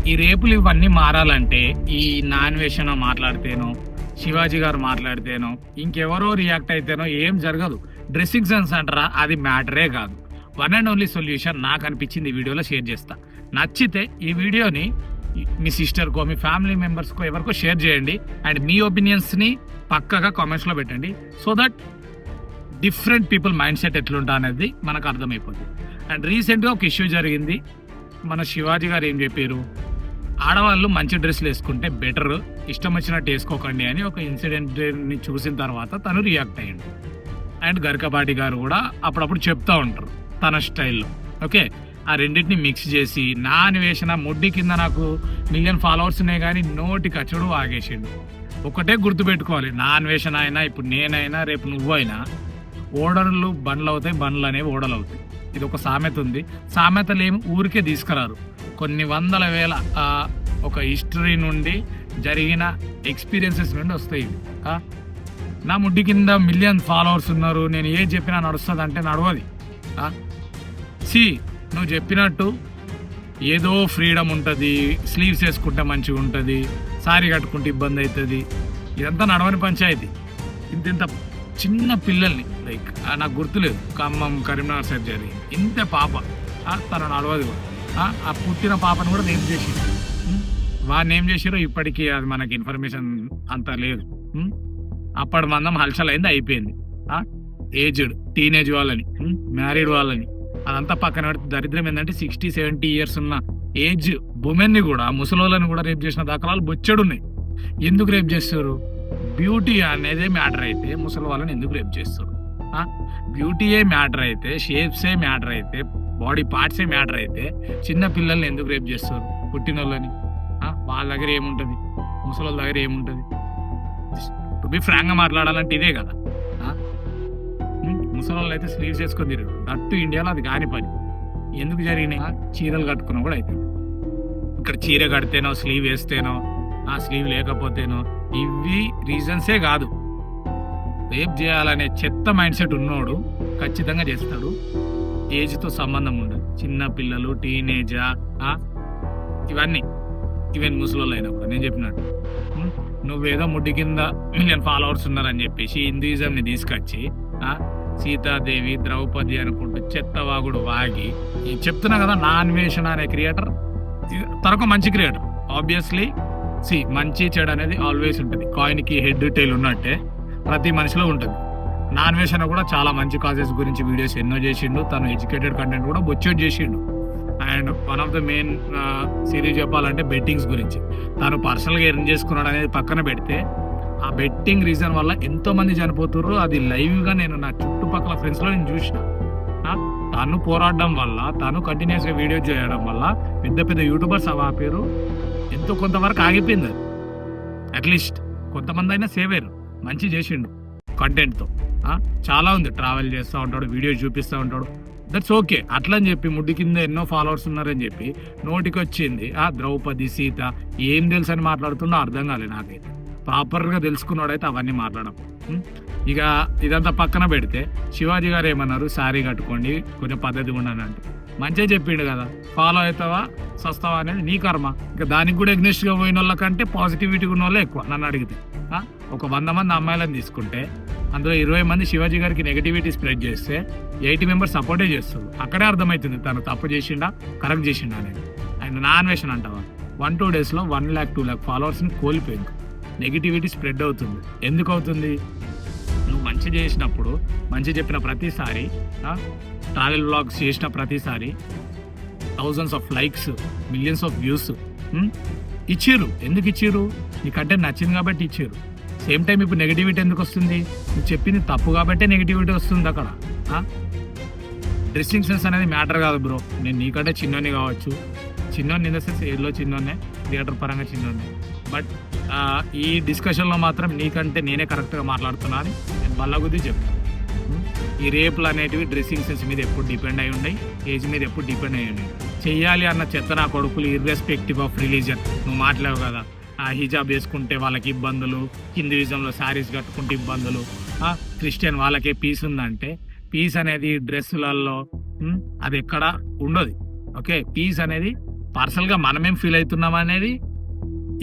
ఈ రేపులు ఇవన్నీ మారాలంటే ఈ నాన్వేషణ మాట్లాడితేనో, శివాజీ గారు మాట్లాడితేనో, ఇంకెవరో రియాక్ట్ అయితేనో ఏం జరగదు. డ్రెస్సింగ్ సెన్స్ అంటారా, అది మ్యాటరే కాదు. వన్ అండ్ ఓన్లీ సొల్యూషన్ నాకు అనిపించింది ఈ వీడియోలో షేర్ చేస్తా. నచ్చితే ఈ వీడియోని మీ సిస్టర్కో, మీ ఫ్యామిలీ మెంబర్స్కో, ఎవరికో షేర్ చేయండి. అండ్ మీ ఒపీనియన్స్ని పక్కగా కామెంట్స్లో పెట్టండి. So that different people mindset ఎట్లుంటా అనేది మనకు అర్థమైపోతుంది. అండ్ రీసెంట్గా ఒక ఇష్యూ జరిగింది. మన శివాజీ గారు ఏం చెప్పారు, ఆడవాళ్ళు మంచి డ్రెస్సులు వేసుకుంటే బెటర్, ఇష్టం వచ్చినట్టు వేసుకోకండి అని ఒక ఇన్సిడెంట్ని చూసిన తర్వాత తను రియాక్ట్ అయ్యాడు. అండ్ గరికపాటి గారు కూడా అప్పుడప్పుడు చెప్తూ ఉంటారు తన స్టైల్లో. ఓకే, ఆ రెండింటిని మిక్స్ చేసి నా అన్వేషణ ముడ్డి కింద నాకు 1 మిలియన్ ఫాలోవర్స్ ఉన్నాయి కానీ నోటి కచ్చడు ఆగేసిండు. ఒకటే గుర్తుపెట్టుకోవాలి, నా అన్వేషణ అయినా ఇప్పుడు నేనైనా రేపు నువ్వు అయినా ఓడలు బండ్లు అవుతాయి, బండ్లు అనేవి ఓడలు అవుతాయి. ఇది ఒక సామెత ఉంది. సామెతలు ఏమి ఊరికే తీసుకురారు, కొన్ని వందల వేల ఒక హిస్టరీ నుండి జరిగిన ఎక్స్పీరియన్సెస్ నుండి వస్తాయి ఇవి. నా ముడ్డి కింద 1 మిలియన్ ఫాలోవర్స్ ఉన్నారు, నేను ఏది చెప్పినా నడుస్తుంది అంటే నడవది. నువ్వు చెప్పినట్టు ఏదో ఫ్రీడమ్ ఉంటుంది, స్లీవ్స్ వేసుకుంటే మంచిగా ఉంటుంది, సారీ కట్టుకుంటే ఇబ్బంది అవుతుంది, ఇదంతా నడవని పంచాయతీ. ఇంత చిన్న పిల్లల్ని లైక్ నాకు గుర్తులేదు, ఖమ్మం కరీంనగర్ సైడ్ జరిగింది. ఇంత పాప తను నడవదు. ఆ పుట్టిన పాపను కూడా నేమ్ చేసిండు. వాడిని ఏం చేసారో ఇప్పటికీ అది మనకి ఇన్ఫర్మేషన్ అంత లేదు. అప్పటి మందం హల్చల్ అయింది, అయిపోయింది. ఏజ్డ్ టీనేజ్ వాళ్ళని, మ్యారీడ్ వాళ్ళని అదంతా పక్కన పెడితే దరిద్రం ఏంటంటే 60-70 ఇయర్స్ ఉన్న ఏజ్ ఉమెన్ని కూడా, ముసలోళ్ళని కూడా రేప్ చేసిన దాఖలాలు బొచ్చెడున్నాయి. ఎందుకు రేప్ చేస్తారు? బ్యూటీ అనేదే మ్యాటర్ అయితే ముసలి వాళ్ళని ఎందుకు రేప్ చేస్తారు? బ్యూటీయే మ్యాటర్ అయితే, షేప్సే మ్యాటర్ అయితే, బాడీ పార్ట్సే మ్యాటర్ అయితే చిన్న పిల్లల్ని ఎందుకు రేప్ చేస్తారు? పుట్టిన వాళ్ళని. వాళ్ళ దగ్గర ఏముంటుంది, ముసలి వాళ్ళ దగ్గర ఏముంటుంది? టు బి ఫ్రాంక్గా మాట్లాడాలంటే ఇదే కదా. ముసలి వాళ్ళు అయితే స్లీవ్స్ వేసుకొని తిరగరు, అట్టు ఇండియాలో అది కాని పని. ఎందుకు జరిగినాయి? చీరలు కట్టుకున్నా కూడా అవుతుంది. ఇక్కడ చీర కడితేనో, స్లీవ్ వేస్తేనో, ఆ స్లీవ్ లేకపోతేనో, ఇవి రీజన్సే కాదు. రేప్ చేయాలనే చెత్త మైండ్ సెట్ ఉన్నోడు ఖచ్చితంగా చేస్తాడు. ఏజ్తో సంబంధం ఉండదు. చిన్న పిల్లలు, టీనేజా, ఇవన్నీ ఈవెన్ ముసలోళ్ళు అయినా కూడా నేను చెప్పినట్టు నువ్వేదో ముడ్డి కింద 1 మిలియన్ ఫాలోవర్స్ ఉన్నారని చెప్పేసి హిందూయిజంని తీసుకొచ్చి సీతాదేవి, ద్రౌపది అనుకుంటూ చెత్తవాగుడు వాగి చెప్తున్నా కదా. నా అన్వేషణ అనే క్రియేటర్ తనొక మంచి క్రియేటర్. ఆబ్వియస్లీ మంచి చెడు అనేది ఆల్వేస్ ఉంటుంది. కాయిన్కి హెడ్ టైల్ ఉన్నట్టే ప్రతి మనిషిలో ఉంటుంది. నా అన్వేషణ కూడా చాలా మంచి కాజెస్ గురించి వీడియోస్ ఎన్నో చేసిండు. తను ఎడ్యుకేటెడ్ కంటెంట్ కూడా బొచ్చేట్ చేసిండు. And one of the main series చెప్పాలంటే బెట్టింగ్స్ గురించి. తను పర్సనల్గా ఎర్న్ చేసుకున్నాడు అనేది పక్కన పెడితే, ఆ బెట్టింగ్ రీజన్ వల్ల ఎంతో మంది చనిపోతుర్రు. అది లైవ్గా నేను నా చుట్టుపక్కల ఫ్రెండ్స్లో నేను చూసిన. తను పోరాడడం వల్ల, తను కంటిన్యూస్గా వీడియో చేయడం వల్ల పెద్ద పెద్ద యూట్యూబర్స్ ఆపారు. ఎంతో కొంతవరకు ఆగిపోయింది. అట్లీస్ట్ కొంతమంది అయినా సేవ్ అయ్యారు, మంచి చేసిండు కంటెంట్తో. చాలా ఉంది, ట్రావెల్ చేస్తూ ఉంటాడు, వీడియోస్ చూపిస్తూ ఉంటాడు. That's okay. అట్లా అని చెప్పి ముడ్డి కింద ఎన్నో ఫాలోవర్స్ ఉన్నారని చెప్పి నోటికి వచ్చింది ద్రౌపది, సీత ఏం తెలుసు అని మాట్లాడుతుండో అర్థం కాలేదు నాకైతే. ప్రాపర్గా తెలుసుకున్నాడైతే అవన్నీ మాట్లాడడం. ఇక ఇదంతా పక్కన పెడితే శివాజీ గారు ఏమన్నారు, శారీ కట్టుకోండి, కొంచెం పద్ధతిగా ఉండాలంటే మంచిగా చెప్పిండు కదా. ఫాలో అవుతావా సస్తావా అనేది నీ కర్మ. ఇక దానికి కూడా ఎగ్నెస్ట్గా పోయిన వాళ్ళకంటే పాజిటివిటీ ఉన్న వాళ్ళే ఎక్కువ నన్ను అడిగితే. ఒక 100 మంది అమ్మాయిలను తీసుకుంటే అందులో 20 మంది శివాజీ గారికి నెగిటివిటీ స్ప్రెడ్ చేస్తే 80 మెంబర్స్ సపోర్టే చేస్తారు. అక్కడే అర్థమవుతుంది తను తప్పు చేసిండా, కరెక్ట్ చేసిండా అనేది. అండ్ నా అన్వేషణ అంటావా 1-2 డేస్లో 1 lakh 2 lakh ఫాలోవర్స్ని కోల్పోయింది. నెగిటివిటీ స్ప్రెడ్ అవుతుంది. ఎందుకు అవుతుంది? నువ్వు మంచి చేసినప్పుడు, మంచి చెప్పిన ప్రతిసారి, ట్రావెల్ వ్లాగ్స్ చేసిన ప్రతిసారి thousands of likes, millions of views ఇచ్చిర్రు. ఎందుకు ఇచ్చిర్రు? నీ కంటెంట్ నచ్చింది కాబట్టి ఇచ్చిర్రు. సేమ్ టైం ఇప్పుడు నెగిటివిటీ ఎందుకు వస్తుంది? నువ్వు చెప్పింది తప్పు కాబట్టే నెగిటివిటీ వస్తుంది అక్కడ. డ్రెస్సింగ్ సెన్స్ అనేది మ్యాటర్ కాదు బ్రో. నేను నీకంటే చిన్నోని కావచ్చు, చిన్నోని ఇన్ ద సెన్స్ ఏజ్లో చిన్నోనే, థియేటర్ పరంగా చిన్నోనే. బట్ ఈ డిస్కషన్లో మాత్రం నీకంటే నేనే కరెక్ట్గా మాట్లాడుతున్నా అని నేను బల్లగుద్ది చెప్తాను. ఈ రేపులు అనేటివి డ్రెస్సింగ్ సెన్స్ మీద ఎప్పుడు డిపెండ్ అయి ఉన్నాయి, ఏజ్ మీద ఎప్పుడు డిపెండ్ అయి ఉన్నాయి. చెయ్యాలి అన్న చెత్త నా కొడుకులు ఇర్రెస్పెక్టివ్ ఆఫ్ రిలీజన్. నువ్వు మాట్లాడవు కదా, హిజాబ్ వేసుకుంటే వాళ్ళకి ఇబ్బందులు, హిందూయిజంలో శారీస్ కట్టుకుంటే ఇబ్బందులు, క్రిస్టియన్ వాళ్ళకే పీస్ ఉందంటే, పీస్ అనేది డ్రెస్సులలో అది ఎక్కడ ఉండదు. ఓకే, పీస్ అనేది పర్సనల్గా మనమేం ఫీల్ అవుతున్నాం అనేది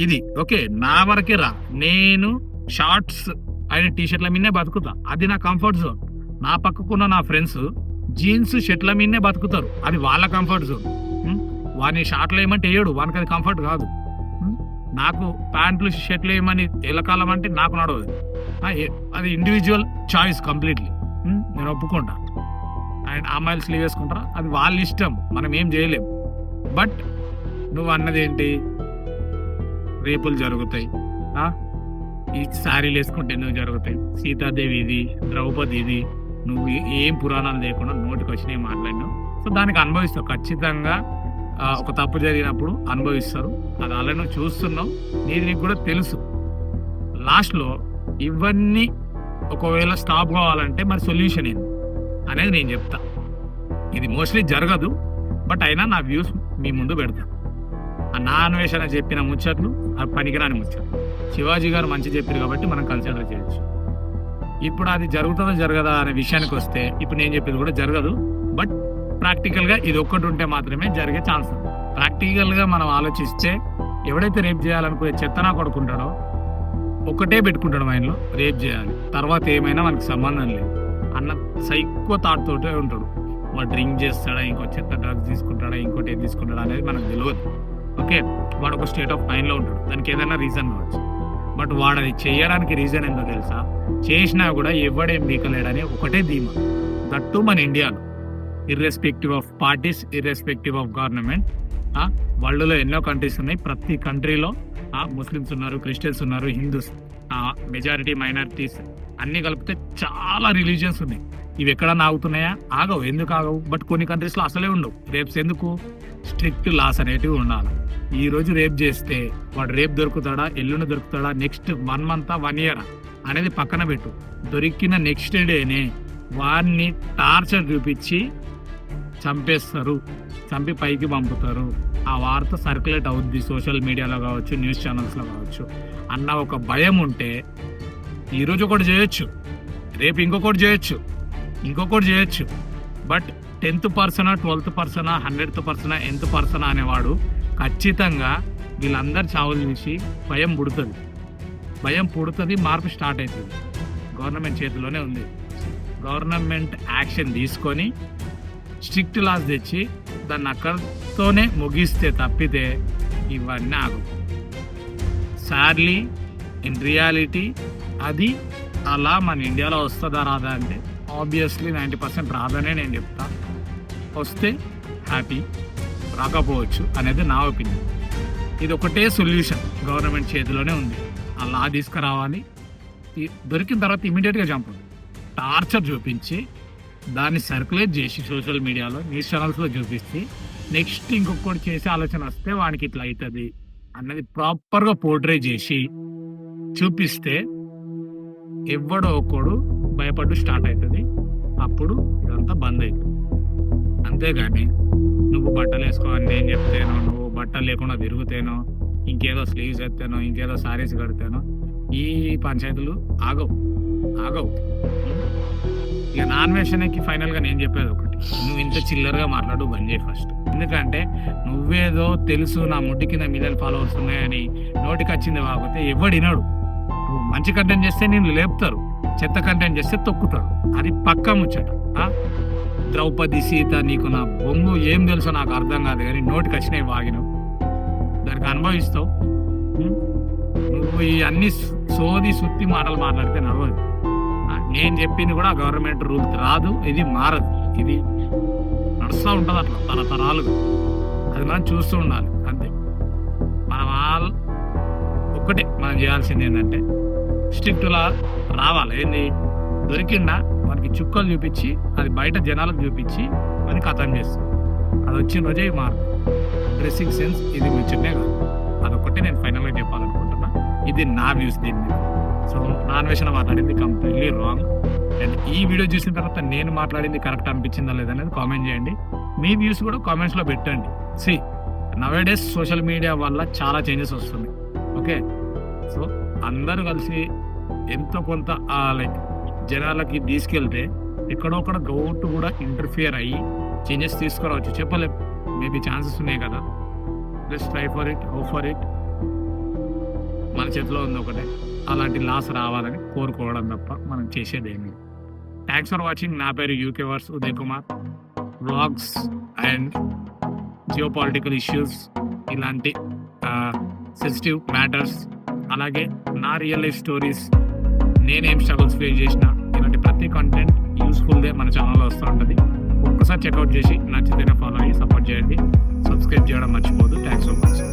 ఇది. ఓకే, నా వరకే రా, నేను షార్ట్స్ అయిన టీషర్ట్ల మీదనే బతుకుతా, అది నా కంఫర్ట్ జోన్. నా పక్కకున్న నా ఫ్రెండ్స్ జీన్స్ షర్ట్ల మీదనే బతుకుతారు, అది వాళ్ళ కంఫర్ట్ జోన్. వాడిని షార్ట్లు వేయమంటే వేయడు, వానికి అది కంఫర్ట్ కాదు. నాకు ప్యాంట్లు షర్ట్లు వేయమని ఎలకాలం అంటే నాకు నడవదు. అది ఇండివిజువల్ చాయిస్ కంప్లీట్లీ, నేను ఒప్పుకుంటా. అండ్ అమ్మాయిలు స్లీవ్ వేసుకుంటారా, అది వాళ్ళ ఇష్టం, మనం ఏం చేయలేం. బట్ నువ్వు అన్నది ఏంటి, రేపులు జరుగుతాయి, ఈ శారీలు వేసుకుంటే ఎందుకు జరుగుతాయి, సీతాదేవి ఇది, ద్రౌపది ఇది, నువ్వు ఏం పురాణాలు లేకుండా నోటికి వచ్చినాయి మాట్లాడినావు. సో దానికి అనుభవిస్తావు ఖచ్చితంగా. ఒక తప్పు జరిగినప్పుడు అనుభవిస్తారు, అది అలా నువ్వు చూస్తున్నావు, నీకు కూడా తెలుసు. లాస్ట్లో ఇవన్నీ ఒకవేళ స్టాప్ కావాలంటే మరి సొల్యూషన్ ఏంది అనేది నేను చెప్తా. ఇది మోస్ట్లీ జరగదు, బట్ అయినా నా వ్యూస్ మీ ముందు పెడతా. ఆ నా అన్వేషణ చెప్పిన ముచ్చట్లు ఆ పనికిరాని ముచ్చట్లు. శివాజీ గారు మంచి చెప్పారు కాబట్టి మనం కన్సిడర్ చేయొచ్చు. ఇప్పుడు అది జరుగుతుందో జరగదా అనే విషయానికి వస్తే ఇప్పుడు నేను చెప్పేది కూడా జరగదు, బట్ ప్రాక్టికల్గా ఇది ఒక్కటి ఉంటే మాత్రమే జరిగే ఛాన్స్ ఉంది. ప్రాక్టికల్గా మనం ఆలోచిస్తే ఎవడైతే రేప్ చేయాలనుకునే చెత్తనా కొడుకుంటాడో ఒక్కటే పెట్టుకుంటాడు మైండ్లో, రేప్ చేయాలి, తర్వాత ఏమైనా మనకి సంబంధం లేదు అన్న సైకో థాట్ తోటే ఉంటాడు. వాడు డ్రింక్ చేస్తాడా, ఇంకో చెత్త డ్రగ్స్ తీసుకుంటాడా, ఇంకోటి ఏం తీసుకుంటాడా అనేది మనకు తెలియదు. ఓకే, వాడు ఒక స్టేట్ ఆఫ్ మైండ్లో ఉంటాడు, దానికి ఏదైనా రీజన్ కావచ్చు. బట్ వాడు అది చేయడానికి రీజన్ ఏందో తెలుసా, చేసినా కూడా ఎవడేం బీకలేడని ఒకటే ధీమా. దట్టు మన ఇండియాలో, irrespective of parties, irrespective of government. వరల్డ్లో ఎన్నో కంట్రీస్ ఉన్నాయి, ప్రతి కంట్రీలో ముస్లిమ్స్ ఉన్నారు, క్రిస్టియన్స్ ఉన్నారు, హిందూస్, మెజారిటీ మైనారిటీస్ అన్నీ కలిపితే చాలా రిలీజియన్స్ ఉన్నాయి. ఇవి ఎక్కడన్నా ఆగుతున్నాయా? ఆగవు. ఎందుకు ఆగవు? బట్ కొన్ని కంట్రీస్లో అసలే ఉండవు రేప్స్. ఎందుకు? స్ట్రిక్ట్ లాస్ అనేటివి ఉండాలి. ఈ రోజు రేప్ చేస్తే వాడు రేప్ దొరుకుతాడా, ఎల్లుండి దొరుకుతాడా, నెక్స్ట్ 1 month 1 year అనేది పక్కన పెట్టు. దొరికిన నెక్స్ట్ డేనే వాడిని టార్చర్ చూపించి చంపేస్తారు, చంపి పైకి పంపుతారు. ఆ వార్త సర్క్యులేట్ అవుద్ది సోషల్ మీడియాలో కావచ్చు, న్యూస్ ఛానల్స్లో కావచ్చు అన్న ఒక భయం ఉంటే ఈరోజు ఒకటి చేయొచ్చు, రేపు ఇంకొకటి చేయొచ్చు. But 10th person, 12th person, 100th person, nth person అనేవాడు ఖచ్చితంగా వీళ్ళందరి చావులు చూసి భయం పుడుతుంది, మార్పు స్టార్ట్ అవుతుంది. గవర్నమెంట్ చేతిలోనే ఉంది. గవర్నమెంట్ యాక్షన్ తీసుకొని స్ట్రిక్ట్ లాస్ తెచ్చి దాన్ని అక్కడితోనే ముగిస్తే తప్పితే ఇవన్నీ ఆగవు. సాడ్లీ ఇన్ రియాలిటీ అది అలా మన ఇండియాలో వస్తుందా రాదా అంటే ఆబ్వియస్లీ 90% రాదనే నేను చెప్తా. వస్తే హ్యాపీ, రాకపోవచ్చు అనేది నా ఒపీనియన్. ఇది ఒకటే సొల్యూషన్ గవర్నమెంట్ చేతిలోనే ఉంది. ఆ లా తీసుకురావాలి, దొరికిన తర్వాత ఇమీడియట్గా చంపదు, టార్చర్ చూపించి దాన్ని సర్క్యులేట్ చేసి సోషల్ మీడియాలో, న్యూస్ ఛానల్స్లో చూపిస్తే నెక్స్ట్ ఇంకొకటి చేసే ఆలోచన వస్తే వానికి ఇట్లా అవుతుంది అన్నది ప్రాపర్గా పోర్ట్రే చేసి చూపిస్తే ఎవడో ఒకడు భయపడ్డు స్టార్ట్ అవుతుంది. అప్పుడు ఇదంతా బంద్ అవుతుంది. అంతేగాని నువ్వు బట్టలు వేసుకోవాలని నేను చెప్తేనో, నువ్వు బట్టలు లేకుండా తిరుగుతేనో, ఇంకేదో స్లీవ్స్ ఎత్తేనో, ఇంకేదో సారీస్ కడితేనో ఈ పంచాయతీలు ఆగవు. ఇక నాన్ వేషన్కి ఫైనల్గా నేను చెప్పేది ఒకటి, నువ్వు ఇంత చిల్లరగా మాట్లాడు బంద్ చేయి ఫస్ట్. ఎందుకంటే నువ్వేదో తెలుసు నా ముడ్డి కింద 1 million followers ఉన్నాయని నోటికి వచ్చింది కాకపోతే ఎవడు వినడు. నువ్వు మంచి కంటెంట్ చేస్తే నేను లేపుతారు, చెత్త కంటెంట్ చేస్తే తొక్కుతారు. అది పక్కా ముచ్చట. ద్రౌపది, సీత, నీకు నా బొంగు ఏం తెలుసో నాకు అర్థం కాదు, కానీ నోటికి వచ్చినాయి వాగినావు, దానికి అనుభవిస్తావు. నువ్వు ఈ అన్ని సోది సుత్తి మాటలు మాట్లాడితే నడవదు. నేను చెప్పింది కూడా గవర్నమెంట్ రూల్ రాదు, ఇది మారదు, ఇది నడుస్తూ ఉంటుంది అట్లా తరతరాలుగా. అది మనం చూస్తూ ఉండాలి అంతే. మనం ఒక్కటే మనం చేయాల్సింది ఏంటంటే స్ట్రిక్ట్లా రావాలి. ఏంది దొరికిందా మనకి చుక్కలు చూపించి అది బయట జనాలకు చూపించి అది కథం చేస్తుంది. అది వచ్చిన రోజే మారదు. డ్రెస్సింగ్ సెన్స్ ఇది ముచ్చటనే కాదు, అదొక్కటే నేను ఫైనల్గా చెప్పాలనుకుంటున్నా. ఇది నా వ్యూస్ దీని మీద. సో నాన్ వేషన్ మాట్లాడింది కంప్లీట్లీ రాంగ్. అండ్ ఈ వీడియో చూసిన తర్వాత నేను మాట్లాడింది కరెక్ట్ అనిపించిందా లేదనేది కామెంట్ చేయండి. మీ వ్యూస్ కూడా కామెంట్స్లో పెట్టండి. నవేడేస్ సోషల్ మీడియా వల్ల చాలా చేంజెస్ వస్తుంది. ఓకే, సో అందరూ కలిసి ఎంతో కొంత లైక్ జనాలకి తీసుకెళ్తే ఎక్కడొక్కడ గవర్నమెంట్ కూడా ఇంటర్ఫియర్ అయ్యి చేంజెస్ తీసుకురావచ్చు. చెప్పలేం, మేబీ ఛాన్సెస్ ఉన్నాయి కదా. Just try for it, hope for it. మన చేతిలో ఉంది ఒకటే, అలాంటి లాస్ రావాలని కోరుకోవడం తప్ప మనం చేసేది ఏమి. Thanks for watching. నా పేరు యూకే వర్స్ Uday Kumar. Vlogs and geopolitical issues, ఇలాంటి సెన్సిటివ్ మ్యాటర్స్, అలాగే నా రియల్ లైఫ్ స్టోరీస్, నేనేం స్ట్రగుల్స్ ఫేస్ చేసిన, ఇలాంటి ప్రతి కంటెంట్ యూస్ఫుల్దే మన ఛానల్లో వస్తూ ఉంటుంది. ఒక్కసారి చెక్అవుట్ చేసి నచ్చితేనే ఫాలో అయ్యి సపోర్ట్ చేయండి. సబ్స్క్రైబ్ చేయడం మర్చిపోదు. Thanks for watching.